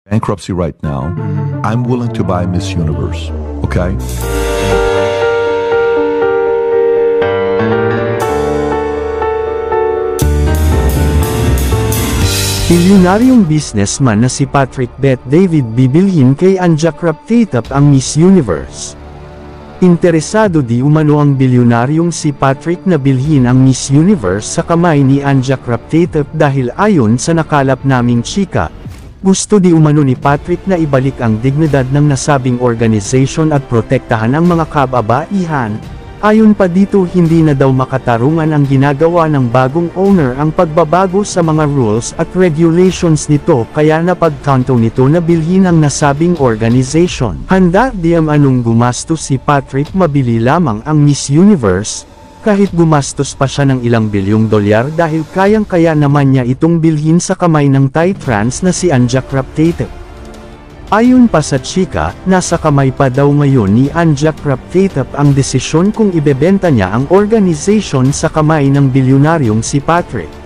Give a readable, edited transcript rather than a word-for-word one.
bankruptcy right now, I'm willing to buy Miss Universe. Okay? Bilyonaryong businessman na si Patrick Bet David bibilhin kay Anja Kraptatap ang Miss Universe. Interesado di umano ang bilyonaryong si Patrick na bilhin ang Miss Universe sa kamay ni Anja Kraptatap dahil ayon sa nakalap naming chika, gusto di umano ni Patrick na ibalik ang dignidad ng nasabing organization at protektahan ang mga kababaihan. Ayon pa dito, hindi na daw makatarungan ang ginagawa ng bagong owner ang pagbabago sa mga rules at regulations nito kaya napagtanto nito na bilhin ang nasabing organization. Handa di anong gumastos si Patrick mabili lamang ang Miss Universe, kahit gumastos pa siya ng ilang bilyong dolyar dahil kayang-kaya naman niya itong bilhin sa kamay ng Thai trans na si Anja Kraptatap. Ayon pa sa chika, nasa kamay pa daw ngayon ni Anja Kraptatap ang desisyon kung ibebenta niya ang organization sa kamay ng bilyonaryong si Patrick.